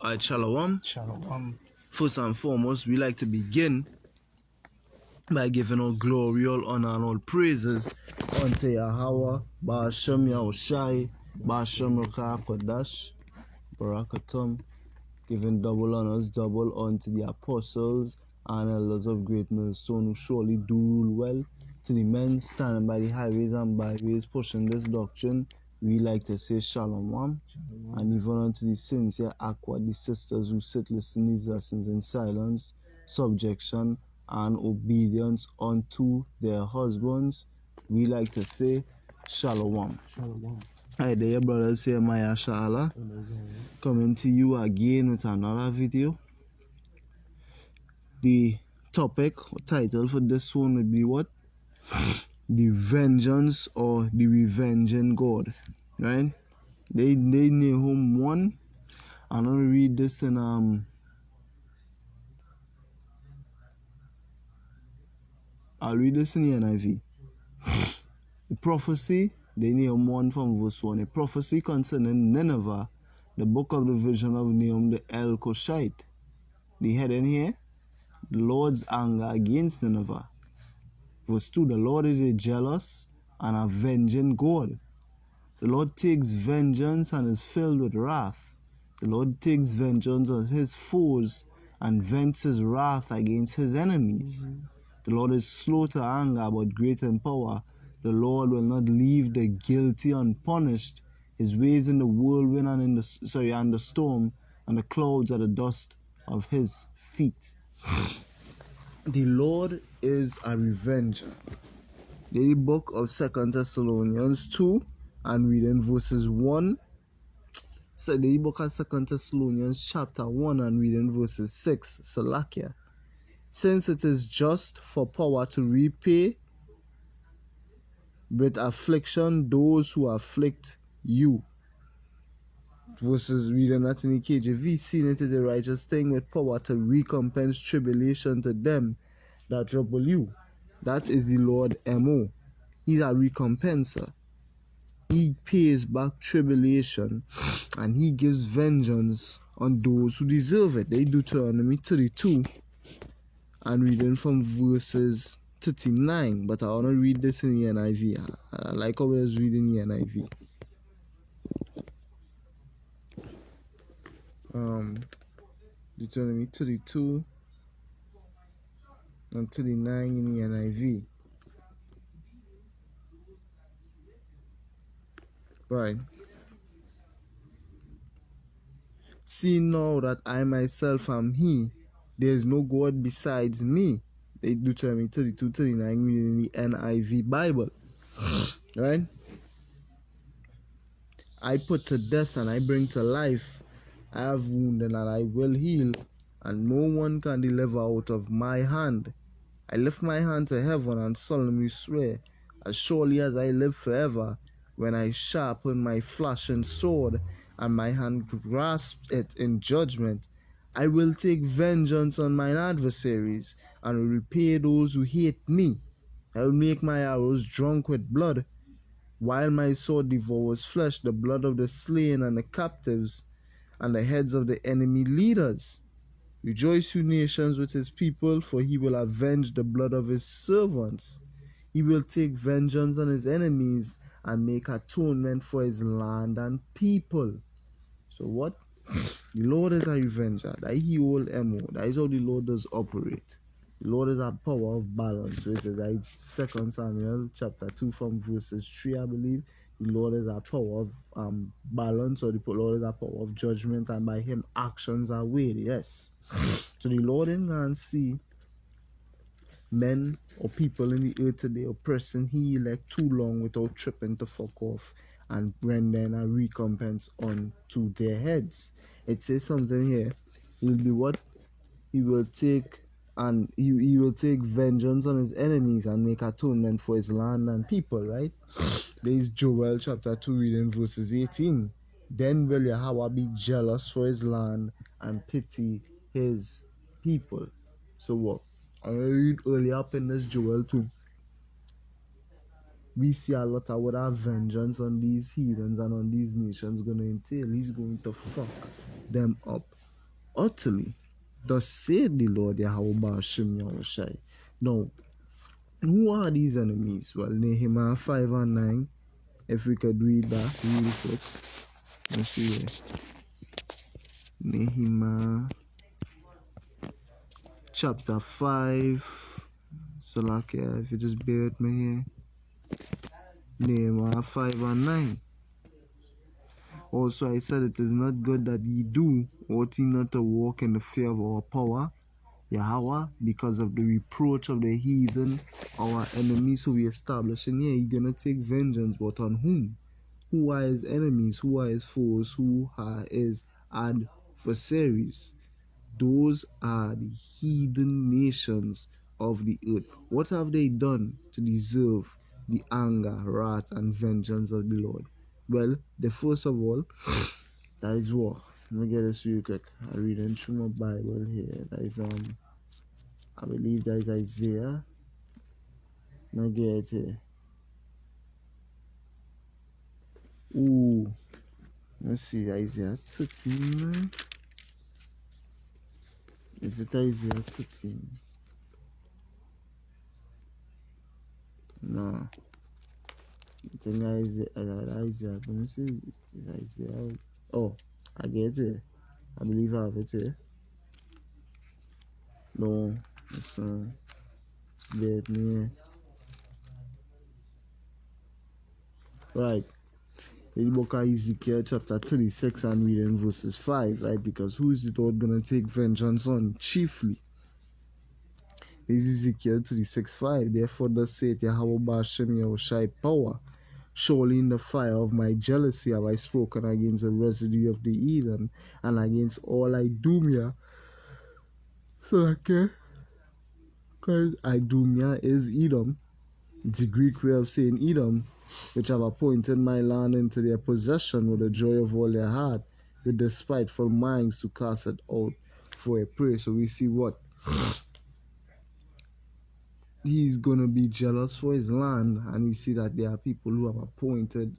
Alright, Shalom. Shalom. First and foremost, we like to begin by giving all glory, all honor, and all praises unto Yahweh, Ba'ashem Yahushai, Ba'ashem Ruach HaKodesh, Barakatum, giving double honors, double unto the apostles and elders of Great Millstone who surely do rule well, to the men standing by the highways and byways pushing this doctrine. We like to say Shalom. And even unto the sincere Aqua, the sisters who sit listening these lessons in silence, subjection, and obedience unto their husbands, we like to say Shalom. Hi there, brothers, here Maya Shala, coming to you again with another video. The topic or title for this one would be what? The vengeance or the revenging God, right? They Nahum 1. I'm gonna read this in I'll read this in the NIV. The prophecy, they Nahum 1 from verse 1. A prophecy concerning Nineveh, the book of the vision of Nahum the El Koshite. The heading here, the Lord's anger against Nineveh. Verse 2, the Lord is a jealous and avenging God. The Lord takes vengeance and is filled with wrath. The Lord takes vengeance on his foes and vents his wrath against his enemies. The Lord is slow to anger but great in power. The Lord will not leave the guilty unpunished. His ways in the whirlwind and in the storm, and the clouds are the dust of his feet. The Lord is a revenger. The book of 2 Thessalonians 2 and reading verses 1. So the book of 2 Thessalonians chapter 1 and reading verses 6. Salakia. Since it is just for power to repay with affliction those who afflict you. Verses reading that in the KJV, seeing it is a righteous thing with power to recompense tribulation to them that trouble you. That is the Lord M.O. He's a recompenser. He pays back tribulation and he gives vengeance on those who deserve it. They Deuteronomy 32 and reading from verses 39. But I want to read this in the NIV. I like how it is reading the NIV. Deuteronomy 32 and 39 in the NIV. Right. See now that I myself am he, there is no God besides me. They Deuteronomy 32, 39 in the NIV Bible. Right? I put to death and I bring to life. I have wounded and I will heal, and no one can deliver out of my hand. I lift my hand to heaven and solemnly swear, as surely as I live forever, when I sharpen my flashing sword and my hand grasps it in judgment, I will take vengeance on mine adversaries and will repay those who hate me. I will make my arrows drunk with blood, while my sword devours flesh, the blood of the slain and the captives, and the heads of the enemy leaders. Rejoice, you nations, with his people, for he will avenge the blood of his servants. He will take vengeance on his enemies and make atonement for his land and people. So what? The Lord is a revenger. That he will MO. That is how the Lord does operate. The Lord is a power of balance. So it is like 2 Samuel chapter 2 from verses 3, I believe. The Lord is a power of balance, or the Lord is a power of judgment, and by him actions are weighed. Yes. So the Lord in can see men or people in the earth today oppressing he elect too long without tripping to fuck off and rendering a recompense unto their heads. It says something here. He'll be what? He will take and he will take vengeance on his enemies and make atonement for his land and people, right? There is Joel chapter 2 reading verses 18. Then will Yahweh be jealous for his land and pity his people. So what? I read early up in this Joel 2. We see a lot of what our vengeance on these heathens and on these nations going to entail. He's going to fuck them up. utterly. Thus said the Lord Yahweh Ba'ashem Yahushai. Now, who are these enemies? Well, Nehemiah 5 and 9. If we could read that really quick. Let's see here. Nehemiah chapter 5. So like if you just bear with me here. Nehemiah 5 and 9. Also I said it is not good that ye do, ought ye not to walk in the fear of our power, Yahweh, because of the reproach of the heathen, our enemies who we establish in here. You're gonna take vengeance, but on whom? Who are his enemies? Who are his foes? Who are his adversaries? Those are the heathen nations of the earth. What have they done to deserve the anger, wrath, and vengeance of the Lord? Well, the first of all, that is war. Let me get this real quick. I'm reading through my Bible here. That is I believe that is Isaiah. Let me get it here. Ooh. Let's see, Isaiah 13. Is it Isaiah 13? No. I think Isaiah. Let me see. Is Isaiah? Oh, I get it. I believe I have it here. No, it's there me. Right. In the book of Ezekiel chapter 36 and reading verses 5, right? Because who is the Lord gonna take vengeance on? Chiefly. This is Ezekiel 36:5. Therefore thus saith Yahweh Ba'ashem Yahushai power. Surely in the fire of my jealousy have I spoken against the residue of the heathen and against all Idumea. So okay. Because Idumea is Edom. It's the Greek way of saying Edom, which have appointed my land into their possession with the joy of all their heart, with despiteful minds to cast it out for a prey. So we see what? He's going to be jealous for his land, and we see that there are people who have appointed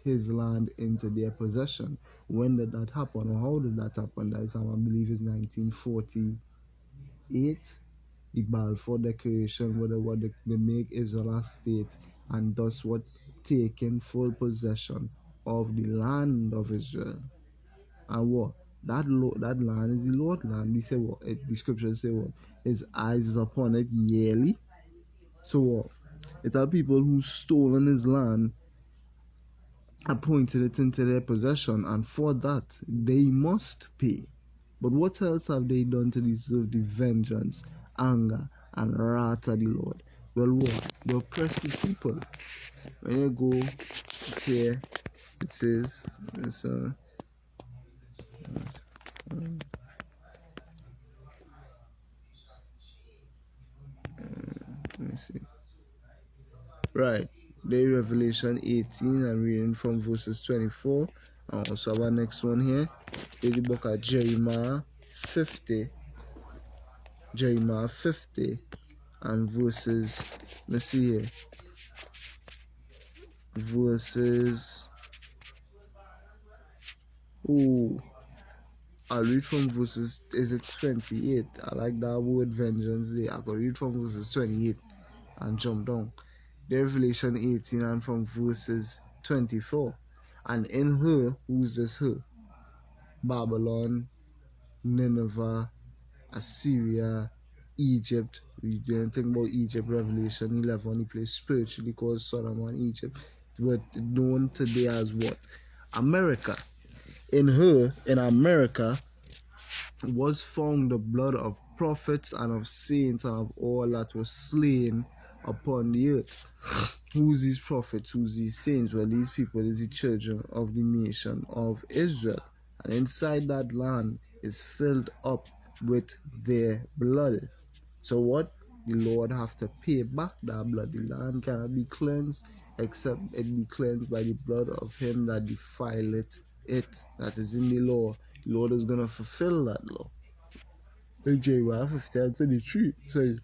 his land into their possession. When did that happen, or how did that happen? That is, I believe, is 1948. The Balfour Declaration, where they make Israel a state, and thus what taking full possession of the land of Israel. And what? That land is the Lord land. We say what? The scriptures say what? His eyes is upon it yearly. So what? It are people who stolen his land, appointed it into their possession, and for that they must pay. But what else have they done to deserve the vengeance, anger, and wrath of the Lord? Well, what? They oppress the people. When you go, it's here, it says, it's, let me see. Right, day Revelation 18, I'm reading from verses 24. And also our next one here is the book of Jeremiah 50. Jeremiah 50 and verses, let's see here, verses, I'll read from verses, is it 28? I like that word vengeance there. I can read from verses 28 and jump down. The Revelation 18 and from verses 24. And in her, who's this her? Babylon, Nineveh, Assyria, Egypt. We didn't think about Egypt. Revelation 11, he plays spiritually called Sodom and Egypt, but known today as what? America. In her, in America, was found the blood of prophets and of saints and of all that was slain upon the earth. Who's these prophets? Who's these saints? Well, these people is the children of the nation of Israel. And inside that land is filled up with their blood. So what? The Lord have to pay back that blood. The land cannot be cleansed except it be cleansed by the blood of him that defileth it. That is in the law. The Lord is going to fulfill that law. In Jeremiah 50 and 23. So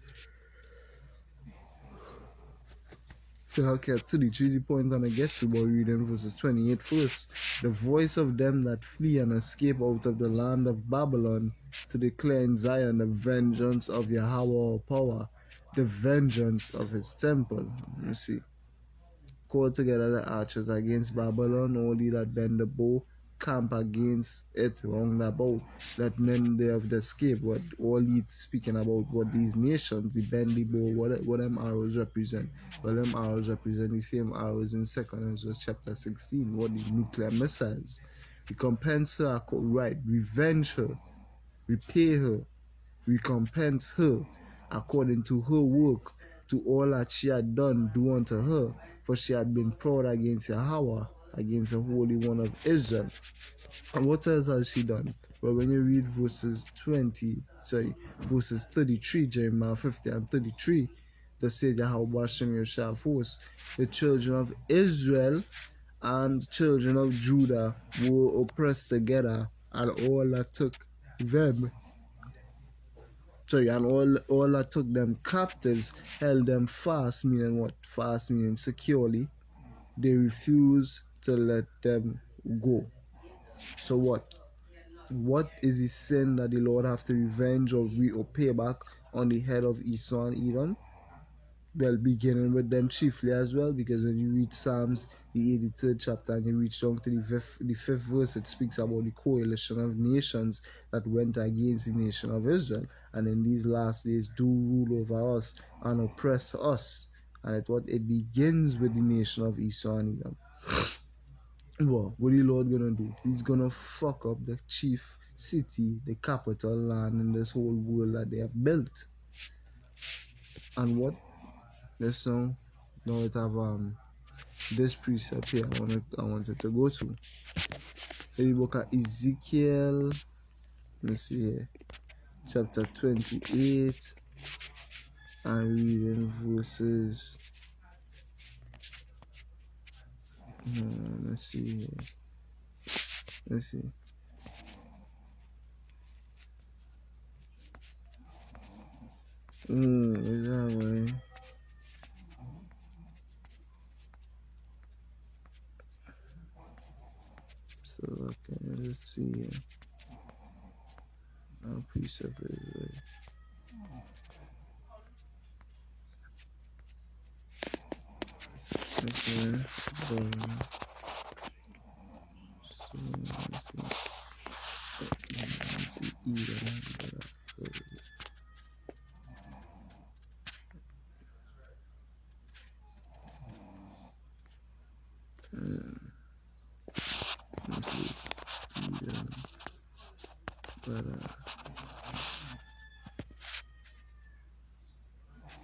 Okay, 33 is the point I'm going to get to, but reading verses 28 first. The voice of them that flee and escape out of the land of Babylon to declare in Zion the vengeance of Yahweh our power, the vengeance of his temple. Let me see. Call together the archers against Babylon, only that then the bow camp against it round about, that then they have the escape. What all it speaking about what these nations, the bendy bow, what them arrows represent. Well, them arrows represent the same arrows in 2nd Ezra chapter 16, what the nuclear missiles. Recompense her, right, revenge her, repay her, recompense her according to her work, to all that she had done, do unto her, for she had been proud against Yahweh, against the Holy One of Israel. And what else has she done? Well, when you read verses 33, Jeremiah 50 and 33, the said Yahweh Shem Yeshua host, the children of Israel and children of Judah were oppressed together, and all that took them and all that took them captives held them fast, meaning what? Fast meaning securely. They refused to let them go. So what? What is the sin that the Lord have to revenge or pay back on the head of Esau and Edom? Well, beginning with them chiefly as well, because when you read Psalms, the 83rd chapter, and you reach down to the fifth verse, it speaks about the coalition of nations that went against the nation of Israel, and in these last days do rule over us and oppress us. And it begins with the nation of Esau and Edom. Well, what the Lord gonna do? He's gonna fuck up the chief city, the capital land in this whole world that they have built. And what? Let's now it have this precept here I wanted to go to. The book of Ezekiel, let me see here, chapter 28, and reading verses. Let's see here. Let's see. Is that way? So okay, let's see here. Our precept is right. Let's see.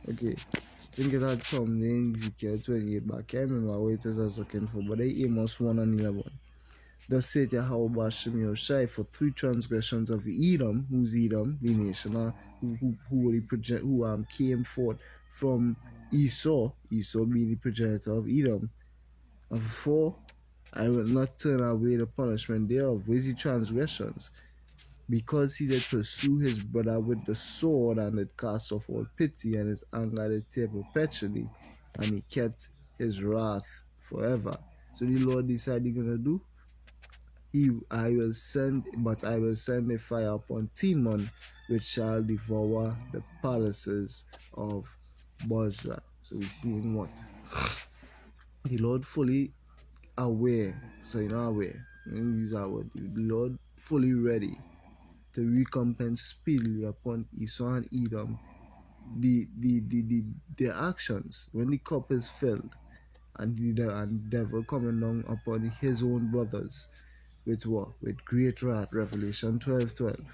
Okay, I think it had something Ezekiel 28, but I can't remember what it is I was looking for, but they Amos 1 and 11. Thus saith Yahweh Shem Yoshai, for 3 transgressions of Edom, who's Edom, the nation, who came forth from Esau being the progenitor of Edom. And for 4, I will not turn away the punishment thereof. Where's the transgressions? Because he did pursue his brother with the sword, and did cast off all pity, and his anger did tear perpetually, and he kept his wrath forever. So the Lord decided he's gonna do? I will send a fire upon Timon, which shall devour the palaces of Bozrah. So we see in what? The Lord fully aware, so you're not aware. Let me use that word. The Lord fully ready to recompense speedily upon Esau and Edom their actions when the cup is filled, and the devil coming down upon his own brothers with what? With great wrath. Revelation 12:12.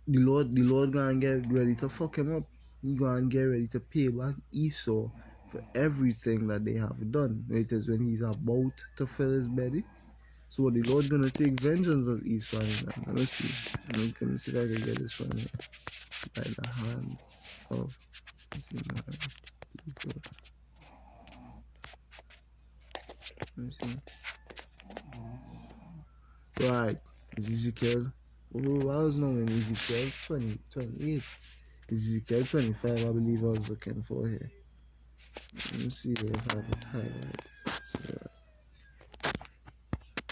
The Lord gonna get ready to fuck him up. He gonna get ready to pay back Esau for everything that they have done. It is when he's about to fill his belly. So the Lord gonna take vengeance of Esau. Let me see. Let me see if I can get this from here. By the hand of my people. Let me see. Right. Ezekiel. I was knowing Ezekiel 28. Ezekiel 25, I believe I was looking for here. Let me see if I have it highlights. So,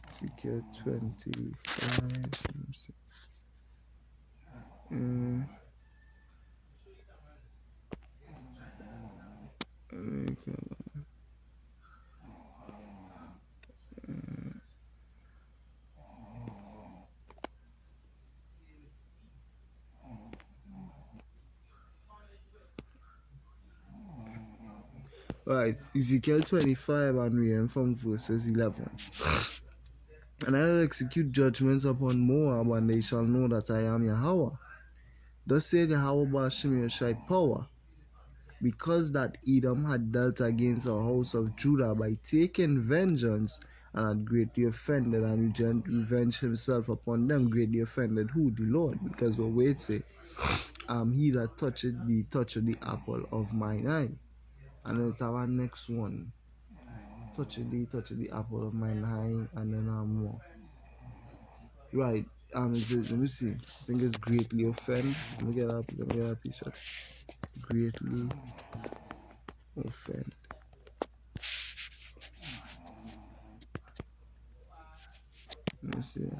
Ezekiel 25. Let me see. Right, Ezekiel 25 and reading from verses 11. And I will execute judgments upon Moab, and they shall know that I am Yahweh. Thus saith Yahweh Ba'ashem Yeshai power, because that Edom had dealt against the house of Judah by taking vengeance, and had greatly offended, and revenged himself upon them. Greatly offended who? The Lord. Because what we say, he that toucheth thee toucheth the apple of mine eye. And then our next one, toucheth the apple of mine eye, and then more. Right, let me see. I think it's greatly offend. Let me get a piece of greatly offend. Let me see.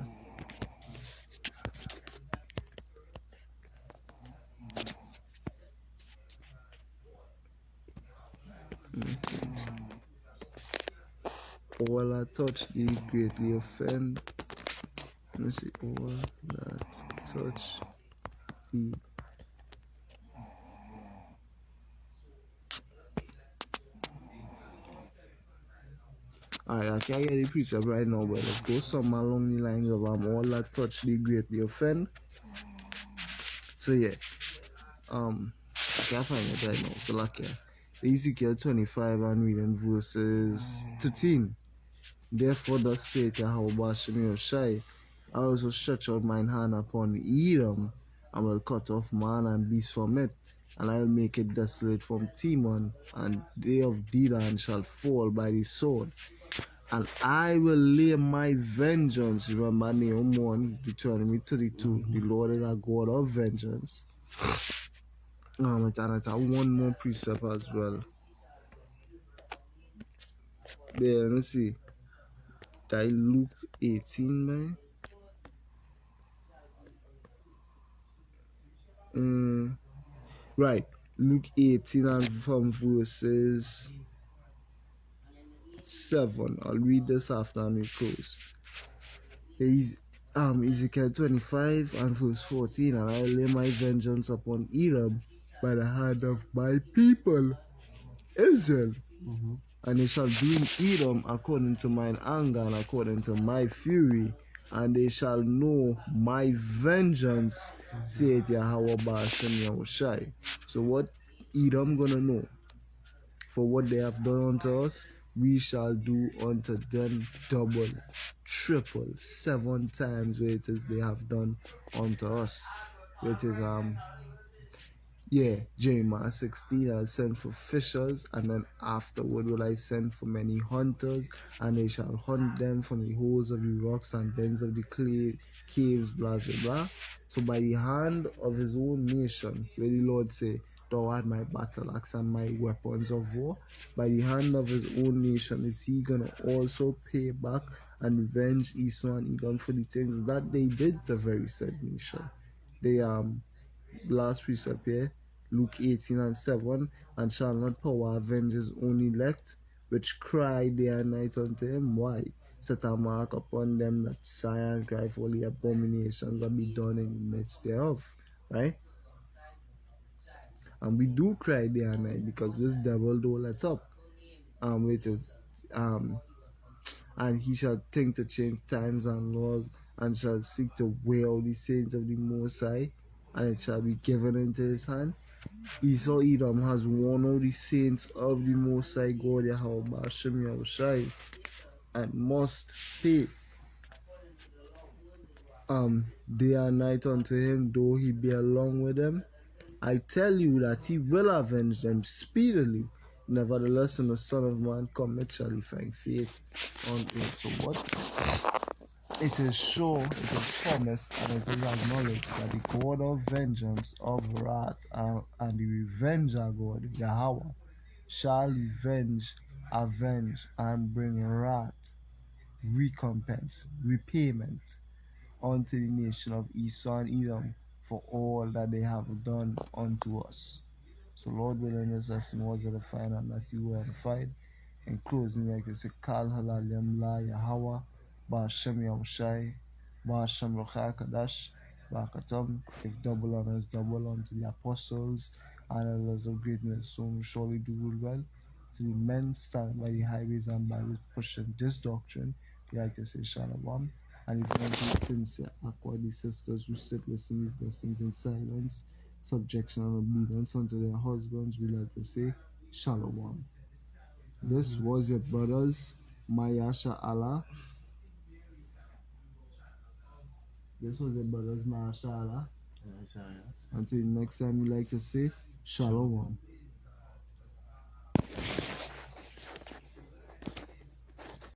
All that touch thee greatly offend. Let me see. All that touch thee. Alright, I can't get the precept right now, but let's go somewhere along the lines of all that touch thee greatly offend. So yeah, I can't find it right now. So like Ezekiel 25 and reading verses 13. Therefore thus saith Yahweh Ba'ashem Yeshai, I also stretch out mine hand upon Edom, and will cut off man and beast from it, and I will make it desolate from Timon, and they of Dedan shall fall by the sword. And I will lay my vengeance. Remember Nahum 1, Deuteronomy 32. The Lord is a God of vengeance. And it's one more precept as well. There, let me see. That Luke 18, man. Right. Luke 18 and from verses 7. I'll read this after and we close. Ezekiel 25 and verse 14. And I will lay my vengeance upon Edom by the hand of my people, Israel. And they shall do in Edom according to mine anger and according to my fury, and they shall know my vengeance, saith Yahweh Ba'ashem Yahushai. So what Edom gonna know? For what they have done unto us, we shall do unto them double, triple, 7 times what it is they have done unto us. It is Jeremiah 16, I'll send for fishers, and then afterward will I send for many hunters, and they shall hunt them from the holes of the rocks and dens of the caves, blah, blah, blah. So by the hand of his own nation, where the Lord say, thou art my battle axe and my weapons of war, by the hand of his own nation is he gonna also pay back and revenge Esau and Edom for the things that they did to very said nation. They last precept here, Luke 18 and 7, and shall not power avenge his own elect, which cry day and night unto him. Why? Set a mark upon them that sigh and cry for the abominations that be done in the midst thereof. Right? And we do cry day and night because this devil don't let up. And he shall think to change times and laws, and shall seek to weigh out the saints of the Most High, and it shall be given into his hand. Esau Edom has worn out the saints of the Most High God Yahweh Ba'ashem Yahushai, and must pay day and night unto him, though he be along with them. I tell you that he will avenge them speedily. Nevertheless, when the Son of Man cometh, shall he find faith on earth. So what? It is sure, it is promised, and it is acknowledged that the God of vengeance, of wrath, and the revenger God, Yahweh, shall avenge, and bring wrath, recompense, repayment unto the nation of Esau and Edom for all that they have done unto us. So, Lord willing, this lesson was edified and that you were edified. In closing, like I say, Kal Halal Yamla Yahweh, Ba'ashem Yahushai, Ba'ashem Rochai Kadash, Ba'akatam, if double honors double unto the apostles and others of greatness, so we surely do rule well. To the men stand by the highways and byways pushing this doctrine, we like to say Shalom. And if anything sincere, accord the sisters who sit listening these lessons in silence, subjection and obedience unto their husbands, we like to say Shalom. This was your brothers, Mayasha Allah. This was your brothers, Mayasha Allah. Until next time, we like to say Shalom.